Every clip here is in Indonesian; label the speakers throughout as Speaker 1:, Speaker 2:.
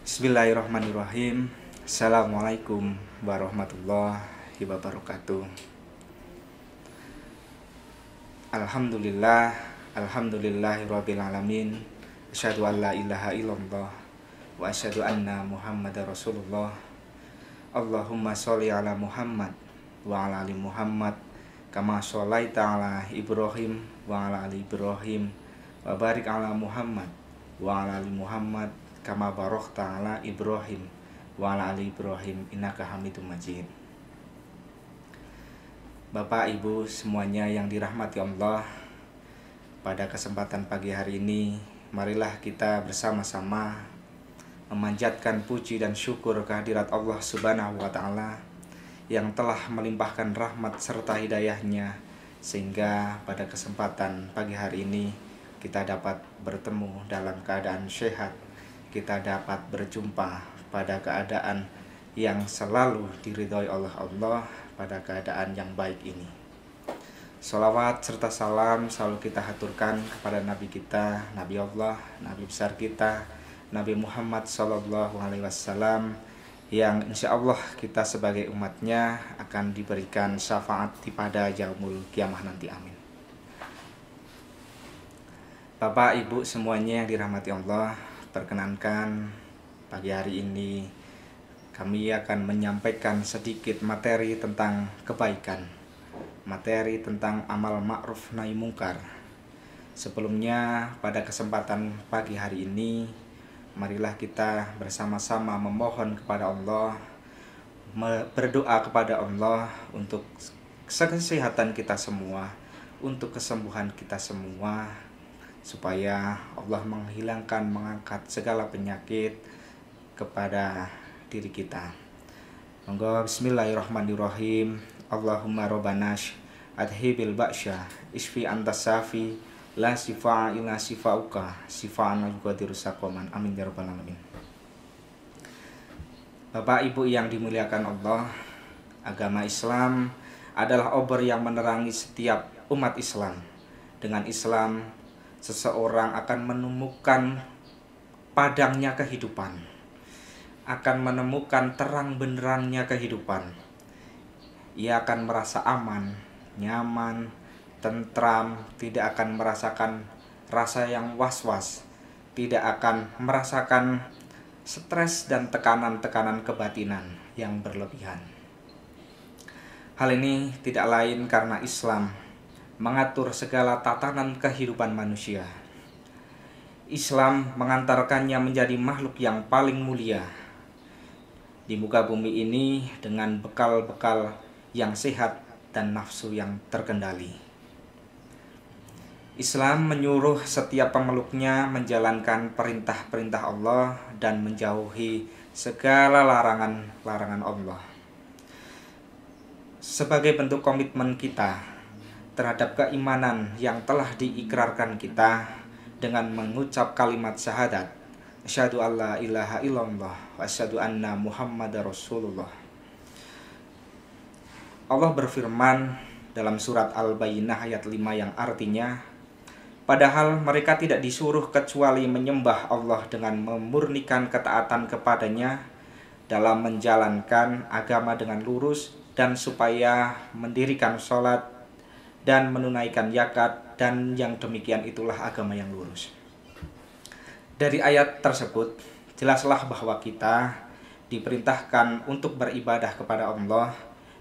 Speaker 1: Bismillahirrahmanirrahim. Assalamualaikum warahmatullahi wabarakatuh. Alhamdulillahirabbil alamin. Asyhadu an la ilaha illallah wa asyhadu anna Muhammadar Rasulullah. Allahumma sholli ala Muhammad wa ala ali Muhammad kama sholaita ala Ibrahim wa ala ali Ibrahim wa barik ala Muhammad wa ala ali Muhammad kama barokhta ala Ibrahim wa ala ali Ibrahim innaka Hamidum Majid. Bapak Ibu semuanya yang dirahmati Allah, pada kesempatan pagi hari ini marilah kita bersama-sama memanjatkan puji dan syukur kehadirat Allah Subhanahu wa taala yang telah melimpahkan rahmat serta hidayahnya, sehingga pada kesempatan pagi hari ini kita dapat bertemu dalam keadaan sehat, kita dapat berjumpa pada keadaan yang selalu diridhoi oleh Allah, pada keadaan yang baik ini. Sholawat serta salam selalu kita haturkan kepada Nabi kita, Nabi Allah, Nabi besar kita, Nabi Muhammad SAW, yang insya Allah kita sebagai umatnya akan diberikan syafaat di pada yaumul kiamah nanti, amin. Bapak Ibu semuanya yang dirahmati Allah, perkenankan pagi hari ini kami akan menyampaikan sedikit materi tentang kebaikan, materi tentang amal ma'ruf nahi mungkar. Sebelumnya pada kesempatan pagi hari ini marilah kita bersama-sama memohon kepada Allah, berdoa kepada Allah untuk kesehatan kita semua, untuk kesembuhan kita semua, supaya Allah menghilangkan, mengangkat segala penyakit kepada diri kita. Monggo bismillahirrahmanirrahim. Allahumma rabbanash adhibil ba'sya isfi antas safi la sifa illa sifauka sifaan al-qadiru saqaman, amin ya rabbal alamin. Bapak Ibu yang dimuliakan Allah, agama Islam adalah obor yang menerangi setiap umat Islam. Dengan Islam seseorang akan menemukan padangnya kehidupan, akan menemukan terang benderangnya kehidupan. Ia akan merasa aman, nyaman, tentram, tidak akan merasakan rasa yang was-was, tidak akan merasakan stres dan tekanan-tekanan kebatinan yang berlebihan. Hal ini tidak lain karena Islam mengatur segala tatanan kehidupan manusia. Islam mengantarkannya menjadi makhluk yang paling mulia di muka bumi ini dengan bekal-bekal yang sehat dan nafsu yang terkendali. Islam menyuruh setiap pemeluknya menjalankan perintah-perintah Allah dan menjauhi segala larangan-larangan Allah. Sebagai bentuk komitmen kita terhadap keimanan yang telah diikrarkan kita dengan mengucap kalimat syahadat, asyhadu alla ilaha illallah wa asyhadu anna Muhammadar Rasulullah. Allah berfirman dalam surat Al-Bayyinah ayat 5 yang artinya, padahal mereka tidak disuruh kecuali menyembah Allah dengan memurnikan ketaatan kepadanya dalam menjalankan agama dengan lurus, dan supaya mendirikan sholat dan menunaikan zakat, dan yang demikian itulah agama yang lurus. Dari ayat tersebut jelaslah bahwa kita diperintahkan untuk beribadah kepada Allah,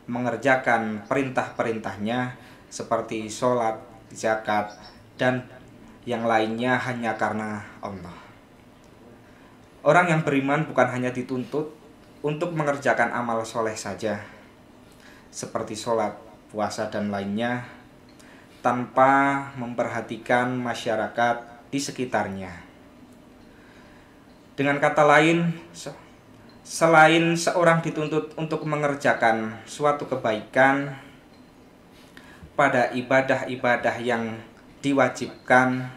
Speaker 1: mengerjakan perintah-perintahnya seperti sholat, zakat, dan yang lainnya hanya karena Allah. Orang yang beriman bukan hanya dituntut untuk mengerjakan amal soleh saja, seperti sholat, puasa, dan lainnya, tanpa memperhatikan masyarakat di sekitarnya. Dengan kata lain, selain seorang dituntut untuk mengerjakan suatu kebaikan pada ibadah-ibadah yang diwajibkan,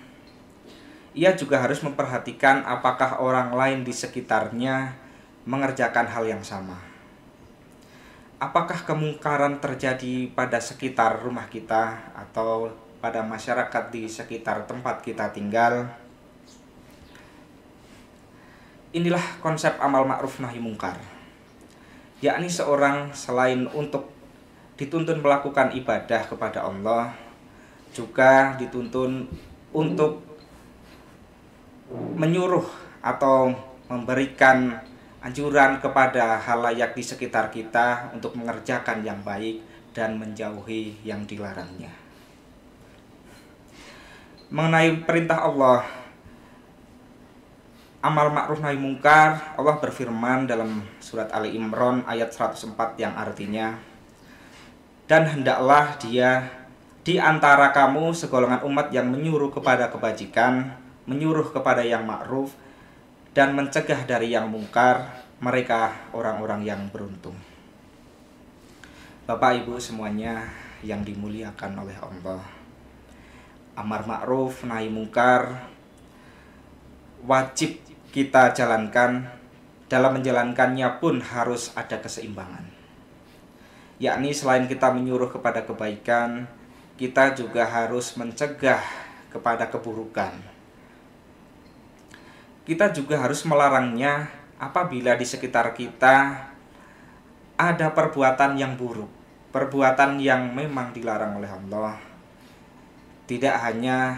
Speaker 1: ia juga harus memperhatikan apakah orang lain di sekitarnya mengerjakan hal yang sama. Apakah kemungkaran terjadi pada sekitar rumah kita atau pada masyarakat di sekitar tempat kita tinggal? Inilah konsep amal ma'ruf nahi mungkar, yakni seorang selain untuk dituntun melakukan ibadah kepada Allah, juga dituntun untuk menyuruh atau memberikan anjuran kepada halayak di sekitar kita untuk mengerjakan yang baik dan menjauhi yang dilarangnya. Mengenai perintah Allah, amal ma'ruf nahi mungkar, Allah berfirman dalam surat Ali Imran ayat 104 yang artinya, dan hendaklah dia di antara kamu segolongan umat yang menyuruh kepada kebajikan, menyuruh kepada yang ma'ruf, dan mencegah dari yang mungkar, mereka orang-orang yang beruntung. Bapak Ibu semuanya yang dimuliakan oleh Allah, amar ma'ruf nahi mungkar wajib kita jalankan. Dalam menjalankannya pun harus ada keseimbangan, yakni selain kita menyuruh kepada kebaikan, kita juga harus mencegah kepada keburukan. Kita juga harus melarangnya apabila di sekitar kita ada perbuatan yang buruk, perbuatan yang memang dilarang oleh Allah. Tidak hanya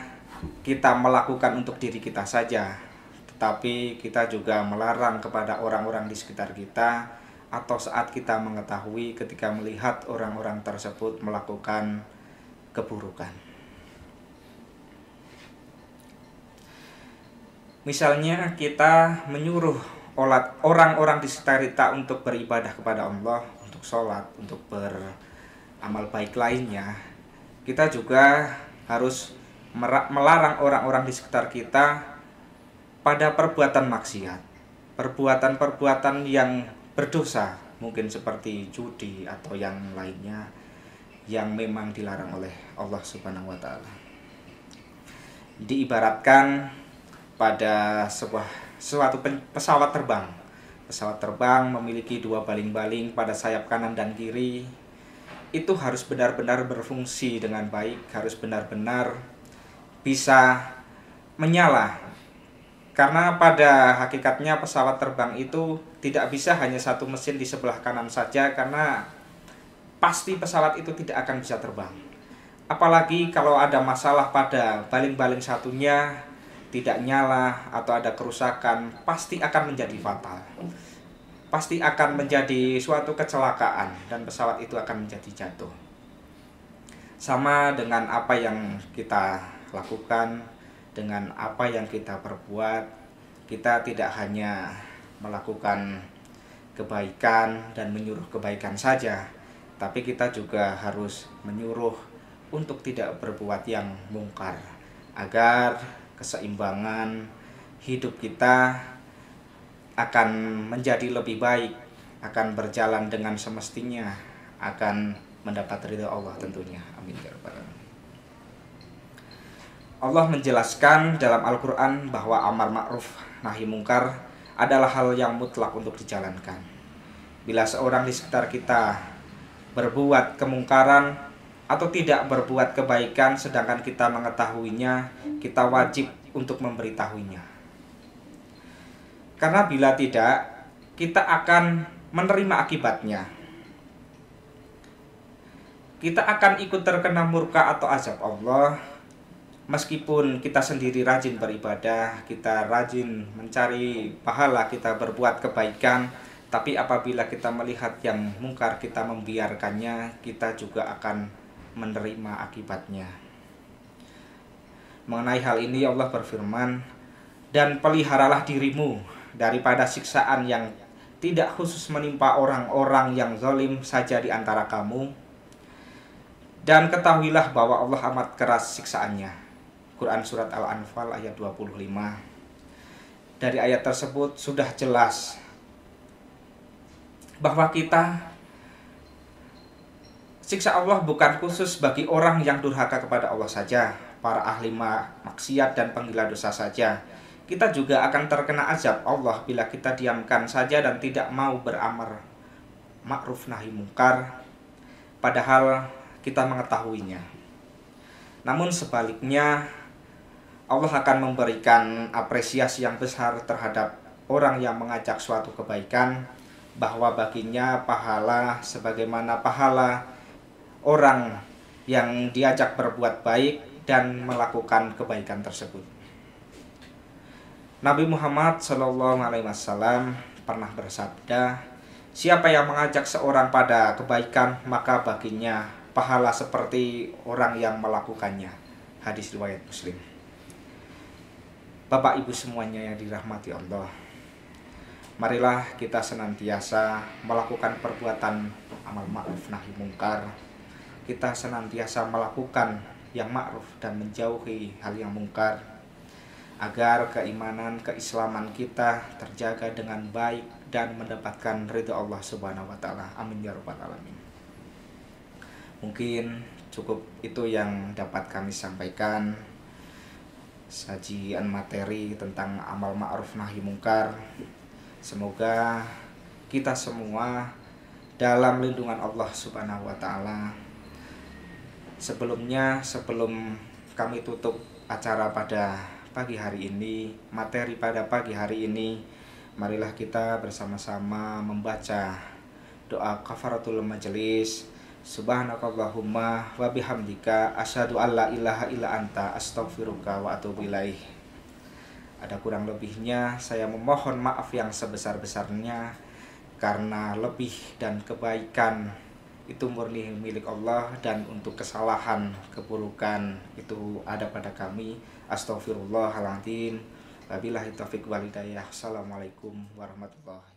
Speaker 1: kita melakukan untuk diri kita saja, tetapi kita juga melarang kepada orang-orang di sekitar kita, atau saat kita mengetahui ketika melihat orang-orang tersebut melakukan keburukan. Misalnya kita menyuruh orang-orang di sekitar kita untuk beribadah kepada Allah, untuk sholat, untuk beramal baik lainnya. Kita juga harus melarang orang-orang di sekitar kita pada perbuatan maksiat, perbuatan-perbuatan yang berdosa, mungkin seperti judi atau yang lainnya yang memang dilarang oleh Allah Subhanahu wa Ta'ala. Diibaratkan pada suatu pesawat terbang. Pesawat terbang memiliki dua baling-baling pada sayap kanan dan kiri. Itu harus benar-benar berfungsi dengan baik, harus benar-benar bisa menyala. Karena pada hakikatnya pesawat terbang itu tidak bisa hanya satu mesin di sebelah kanan saja, karena pasti pesawat itu tidak akan bisa terbang. Apalagi kalau ada masalah pada baling-baling satunya, tidak nyala atau ada kerusakan, pasti akan menjadi fatal. Pasti akan menjadi suatu kecelakaan dan pesawat itu akan menjadi jatuh. Sama dengan apa yang kita lakukan, dengan apa yang kita perbuat, kita tidak hanya melakukan kebaikan dan menyuruh kebaikan saja, tapi kita juga harus menyuruh untuk tidak berbuat yang mungkar, agar keseimbangan hidup kita akan menjadi lebih baik, akan berjalan dengan semestinya, akan mendapat ridha Allah tentunya. Amin ya rabbal alamin. Allah menjelaskan dalam Al-Quran bahwa amar ma'ruf nahi mungkar adalah hal yang mutlak untuk dijalankan. Bila seorang di sekitar kita berbuat kemungkaran atau tidak berbuat kebaikan sedangkan kita mengetahuinya, kita wajib untuk memberitahuinya. Karena bila tidak, kita akan menerima akibatnya. Kita akan ikut terkena murka atau azab Allah. Meskipun kita sendiri rajin beribadah, kita rajin mencari pahala, kita berbuat kebaikan, tapi apabila kita melihat yang mungkar, kita membiarkannya, kita juga akan menerima akibatnya. Mengenai hal ini Allah berfirman, dan peliharalah dirimu daripada siksaan yang tidak khusus menimpa orang-orang yang zalim saja di antara kamu, dan ketahuilah bahwa Allah amat keras siksaannya. Quran Surat Al-Anfal ayat 25. Dari ayat tersebut sudah jelas bahwa siksa Allah bukan khusus bagi orang yang durhaka kepada Allah saja, para ahli maksiat dan penggila dosa saja. Kita juga akan terkena azab Allah bila kita diamkan saja dan tidak mau beramar ma'ruf nahi mungkar, padahal kita mengetahuinya. Namun sebaliknya, Allah akan memberikan apresiasi yang besar terhadap orang yang mengajak suatu kebaikan, bahwa baginya pahala sebagaimana pahala orang yang diajak berbuat baik dan melakukan kebaikan tersebut. Nabi Muhammad SAW pernah bersabda, siapa yang mengajak seorang pada kebaikan, maka baginya pahala seperti orang yang melakukannya. Hadis riwayat Muslim. Bapak Ibu semuanya yang dirahmati Allah, marilah kita senantiasa melakukan perbuatan amal ma'ruf nahi mungkar. Kita senantiasa melakukan yang ma'ruf dan menjauhi hal yang mungkar, agar keimanan, keislaman kita terjaga dengan baik dan mendapatkan ridha Allah Subhanahu wa taala. Amin ya rabbal alamin. Mungkin cukup itu yang dapat kami sampaikan. Sajian materi tentang amal ma'ruf nahi mungkar. Semoga kita semua dalam lindungan Allah Subhanahu wa taala. Sebelum kami tutup acara pada pagi hari ini, materi pada pagi hari ini, marilah kita bersama-sama membaca doa kafaratul majelis. Subhanakallahumma wa bihamdika asyhadu alla ilaha illa anta astaghfiruka wa atubu ilaih. Ada kurang lebihnya saya memohon maaf yang sebesar-besarnya, karena lebih dan kebaikan itu murni milik Allah, dan untuk kesalahan, keburukan itu ada pada kami. Astaghfirullahaladzim. Wabillahi taufiq wal hidayah. Assalamualaikum warahmatullahi